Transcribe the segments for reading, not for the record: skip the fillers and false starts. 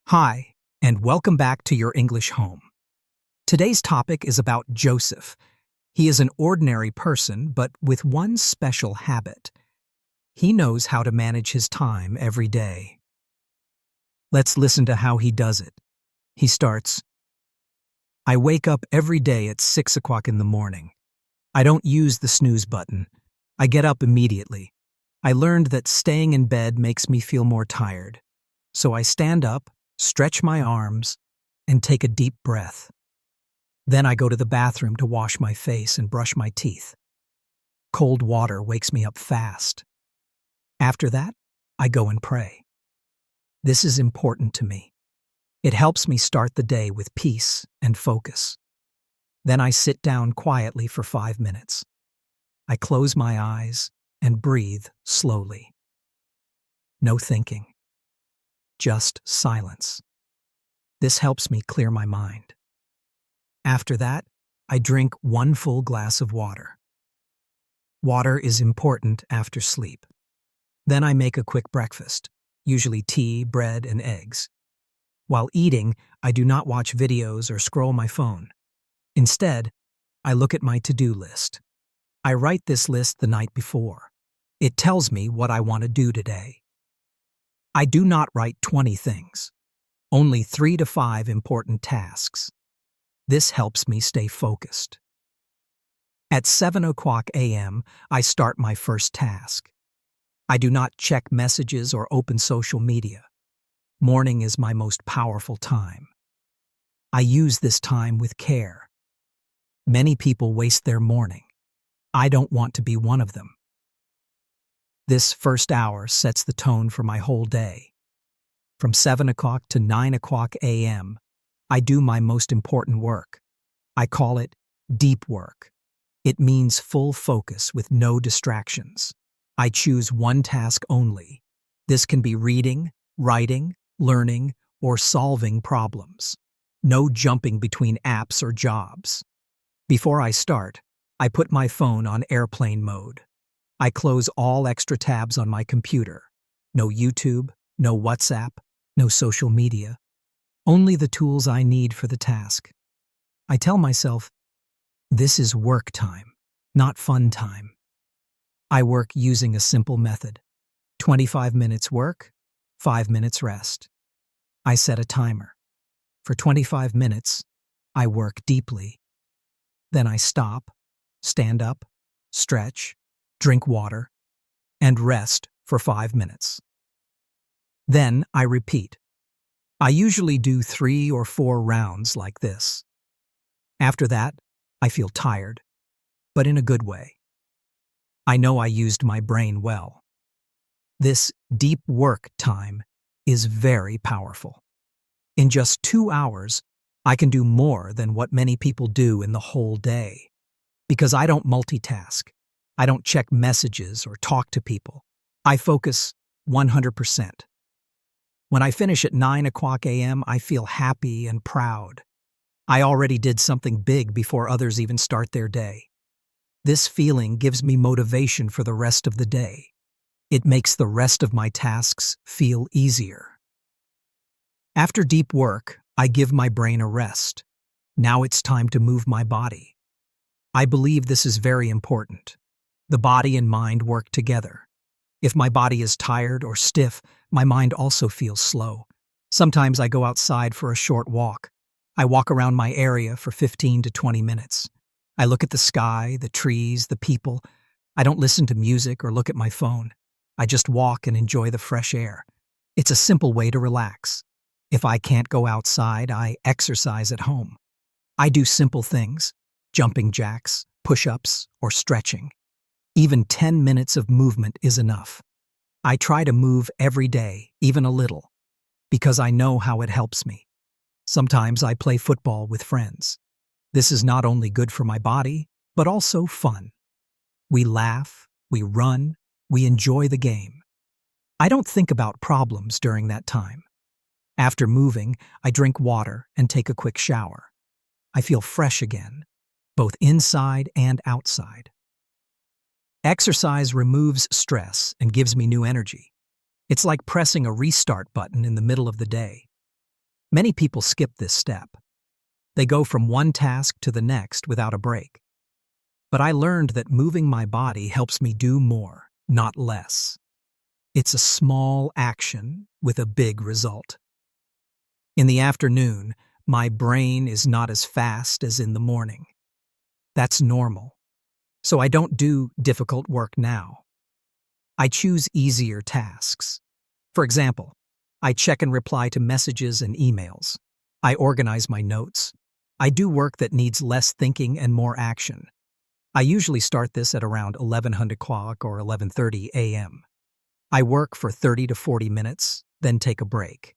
Hi, and welcome back to your English home. Today's topic is about Joseph. He is an ordinary person, but with one special habit. He knows how to manage his time every day. Let's listen to how he does it. He starts, I wake up every day at 6 o'clock in the morning. I don't use the snooze button. I get up immediately. I learned that staying in bed makes me feel more tired. So I stand up, stretch my arms, and take a deep breath. Then I go to the bathroom to wash my face and brush my teeth. Cold water wakes me up fast. After that, I go and pray. This is important to me. It helps me start the day with peace and focus. Then I sit down quietly for 5 minutes. I close my eyes and breathe slowly. No thinking. Just silence. This helps me clear my mind. After that, I drink 1 full glass of water. Water is important after sleep. Then I make a quick breakfast, usually tea, bread, and eggs. While eating, I do not watch videos or scroll my phone. Instead, I look at my to-do list. I write this list the night before. It tells me what I want to do today. I do not write 20 things, only 3 to 5 important tasks. This helps me stay focused. At 7 o'clock a.m., I start my first task. I do not check messages or open social media. Morning is my most powerful time. I use this time with care. Many people waste their morning. I don't want to be one of them. This first hour sets the tone for my whole day. From 7 o'clock to 9 o'clock a.m., I do my most important work. I call it deep work. It means full focus with no distractions. I choose one task only. This can be reading, writing, learning, or solving problems. No jumping between apps or jobs. Before I start, I put my phone on airplane mode. I close all extra tabs on my computer. No YouTube, no WhatsApp, no social media. Only the tools I need for the task. I tell myself, this is work time, not fun time. I work using a simple method. 25 minutes work, 5 minutes rest. I set a timer. For 25 minutes, I work deeply. Then I stop, stand up, stretch, drink water, and rest for 5 minutes. Then I repeat. I usually do 3 or 4 rounds like this. After that, I feel tired, but in a good way. I know I used my brain well. This deep work time is very powerful. In just 2 hours, I can do more than what many people do in the whole day. Because I don't multitask. I don't check messages or talk to people. I focus 100%. When I finish at 9 o'clock a.m., I feel happy and proud. I already did something big before others even start their day. This feeling gives me motivation for the rest of the day. It makes the rest of my tasks feel easier. After deep work, I give my brain a rest. Now it's time to move my body. I believe this is very important. The body and mind work together. If my body is tired or stiff, my mind also feels slow. Sometimes I go outside for a short walk. I walk around my area for 15 to 20 minutes. I look at the sky, the trees, the people. I don't listen to music or look at my phone. I just walk and enjoy the fresh air. It's a simple way to relax. If I can't go outside, I exercise at home. I do simple things, jumping jacks, push-ups, or stretching. Even 10 minutes of movement is enough. I try to move every day, even a little, because I know how it helps me. Sometimes I play football with friends. This is not only good for my body, but also fun. We laugh, we run, we enjoy the game. I don't think about problems during that time. After moving, I drink water and take a quick shower. I feel fresh again, both inside and outside. Exercise removes stress and gives me new energy. It's like pressing a restart button in the middle of the day. Many people skip this step. They go from one task to the next without a break. But I learned that moving my body helps me do more, not less. It's a small action with a big result. In the afternoon, my brain is not as fast as in the morning. That's normal. So I don't do difficult work now. I choose easier tasks. For example, I check and reply to messages and emails. I organize my notes. I do work that needs less thinking and more action. I usually start this at around 1100 o'clock or 11:30 a.m. I work for 30 to 40 minutes, then take a break.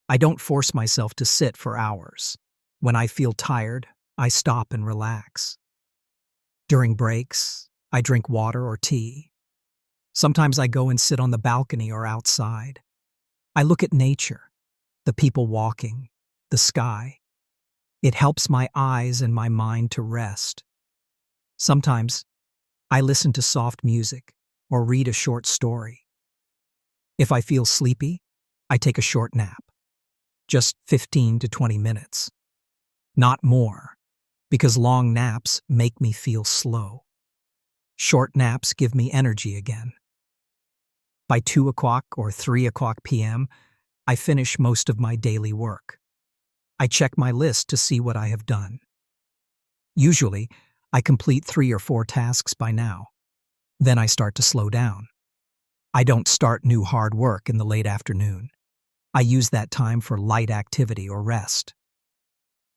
I don't force myself to sit for hours. When I feel tired, I stop and relax. During breaks, I drink water or tea. Sometimes I go and sit on the balcony or outside. I look at nature, the people walking, the sky. It helps my eyes and my mind to rest. Sometimes I listen to soft music or read a short story. If I feel sleepy, I take a short nap. Just 15 to 20 minutes. Not more, because long naps make me feel slow. Short naps give me energy again. By 2 o'clock or 3 o'clock p.m., I finish most of my daily work. I check my list to see what I have done. Usually, I complete 3 or 4 tasks by now. Then I start to slow down. I don't start new hard work in the late afternoon. I use that time for light activity or rest.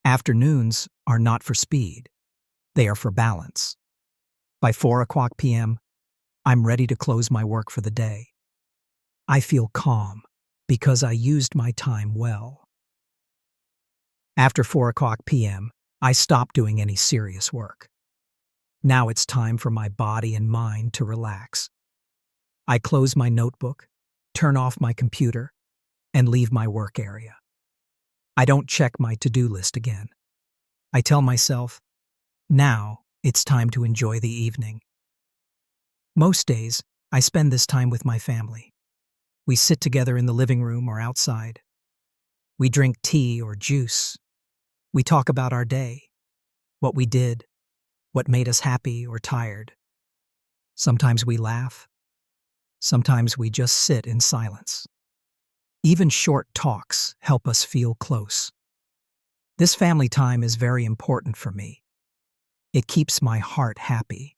Afternoons are not for speed. They are for balance. By 4 o'clock p.m., I'm ready to close my work for the day. I feel calm because I used my time well. After 4 o'clock p.m., I stop doing any serious work. Now it's time for my body and mind to relax. I close my notebook, turn off my computer, and leave my work area. I don't check my to-do list again. I tell myself, now it's time to enjoy the evening. Most days, I spend this time with my family. We sit together in the living room or outside. We drink tea or juice. We talk about our day, what we did, what made us happy or tired. Sometimes we laugh. Sometimes we just sit in silence. Even short talks help us feel close. This family time is very important for me. It keeps my heart happy.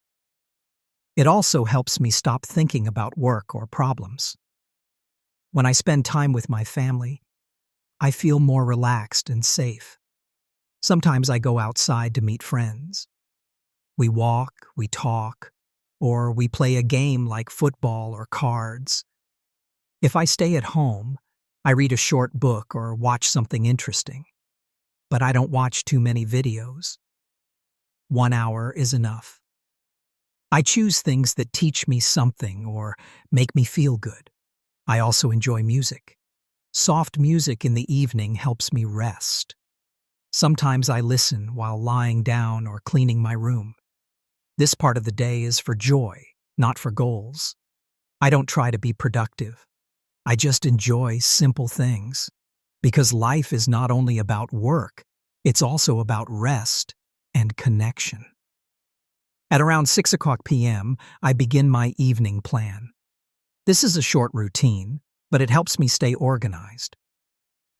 It also helps me stop thinking about work or problems. When I spend time with my family, I feel more relaxed and safe. Sometimes I go outside to meet friends. We walk, we talk, or we play a game like football or cards. If I stay at home, I read a short book or watch something interesting. But I don't watch too many videos. 1 hour is enough. I choose things that teach me something or make me feel good. I also enjoy music. Soft music in the evening helps me rest. Sometimes I listen while lying down or cleaning my room. This part of the day is for joy, not for goals. I don't try to be productive. I just enjoy simple things. Because life is not only about work, it's also about rest and connection. At around 6 o'clock p.m., I begin my evening plan. This is a short routine, but it helps me stay organized.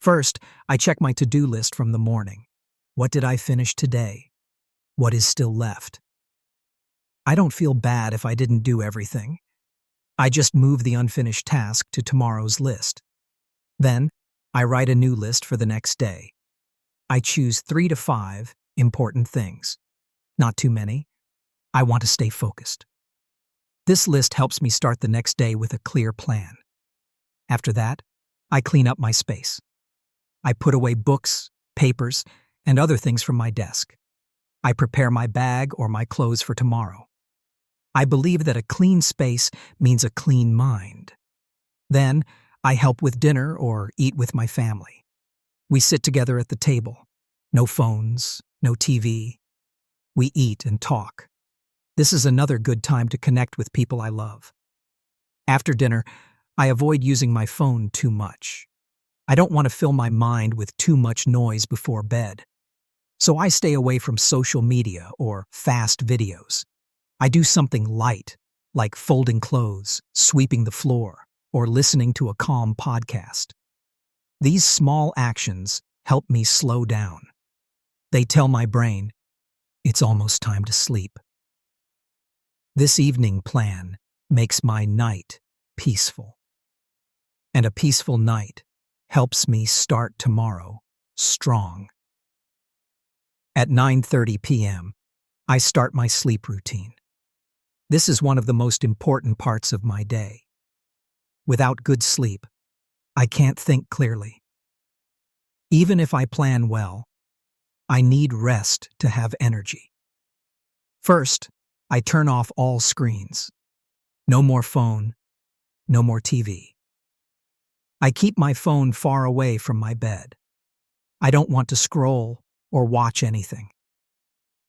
First, I check my to-do list from the morning. What did I finish today? What is still left? I don't feel bad if I didn't do everything. I just move the unfinished task to tomorrow's list. Then, I write a new list for the next day. I choose 3 to 5 important things. Not too many. I want to stay focused. This list helps me start the next day with a clear plan. After that, I clean up my space. I put away books, papers, and other things from my desk. I prepare my bag or my clothes for tomorrow. I believe that a clean space means a clean mind. Then, I help with dinner or eat with my family. We sit together at the table. No phones, no TV. We eat and talk. This is another good time to connect with people I love. After dinner, I avoid using my phone too much. I don't want to fill my mind with too much noise before bed. So I stay away from social media or fast videos. I do something light, like folding clothes, sweeping the floor, or listening to a calm podcast. These small actions help me slow down. They tell my brain, it's almost time to sleep. This evening plan makes my night peaceful. And a peaceful night helps me start tomorrow strong. At 9:30 p.m., I start my sleep routine. This is one of the most important parts of my day. Without good sleep, I can't think clearly. Even if I plan well, I need rest to have energy. First, I turn off all screens. No more phone, no more TV. I keep my phone far away from my bed. I don't want to scroll or watch anything.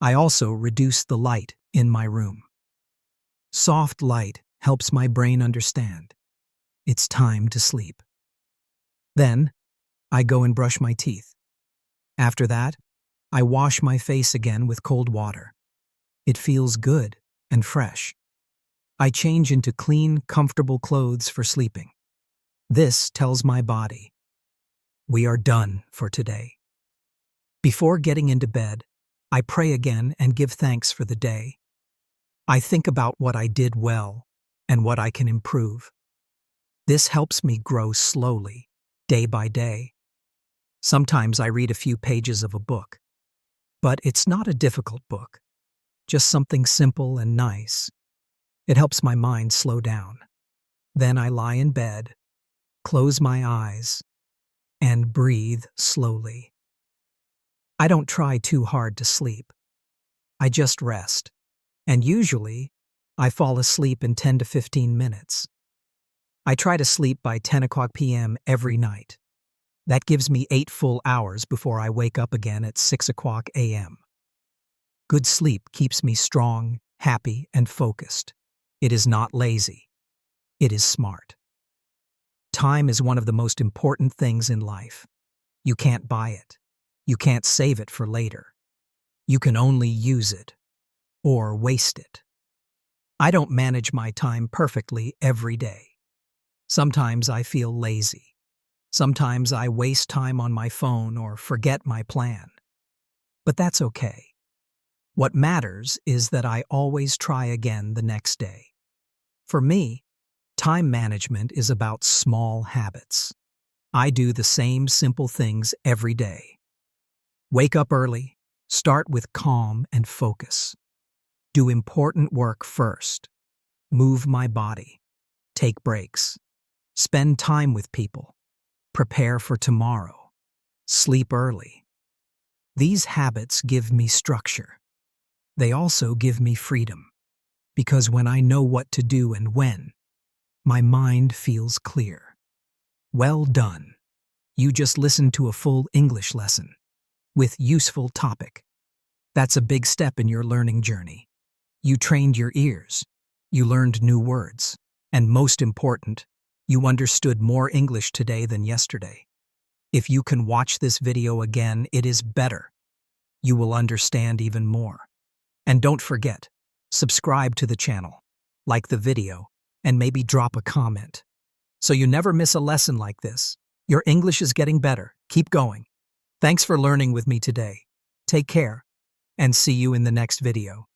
I also reduce the light in my room. Soft light helps my brain understand it's time to sleep. Then, I go and brush my teeth. After that, I wash my face again with cold water. It feels good and fresh. I change into clean, comfortable clothes for sleeping. This tells my body, we are done for today. Before getting into bed, I pray again and give thanks for the day. I think about what I did well and what I can improve. This helps me grow slowly, day by day. Sometimes I read a few pages of a book, but it's not a difficult book, just something simple and nice. It helps my mind slow down. Then I lie in bed, close my eyes, and breathe slowly. I don't try too hard to sleep. I just rest, and usually I fall asleep in 10 to 15 minutes. I try to sleep by 10 o'clock p.m. every night. That gives me 8 full hours before I wake up again at 6 o'clock a.m. Good sleep keeps me strong, happy, and focused. It is not lazy. It is smart. Time is one of the most important things in life. You can't buy it. You can't save it for later. You can only use it or waste it. I don't manage my time perfectly every day. Sometimes I feel lazy. Sometimes I waste time on my phone or forget my plan. But that's okay. What matters is that I always try again the next day. For me, time management is about small habits. I do the same simple things every day. Wake up early, start with calm and focus. Do important work first. Move my body. Take breaks. Spend time with people. Prepare for tomorrow. Sleep early. These habits give me structure. They also give me freedom, because when I know what to do and when, my mind feels clear. Well done. You just listened to a full English lesson with useful topic. That's a big step in your learning journey. You trained your ears, you learned new words, and most important, you understood more English today than yesterday. If you can watch this video again, it is better. You will understand even more. And don't forget, subscribe to the channel, like the video, and maybe drop a comment, so you never miss a lesson like this. Your English is getting better. Keep going. Thanks for learning with me today. Take care, and see you in the next video.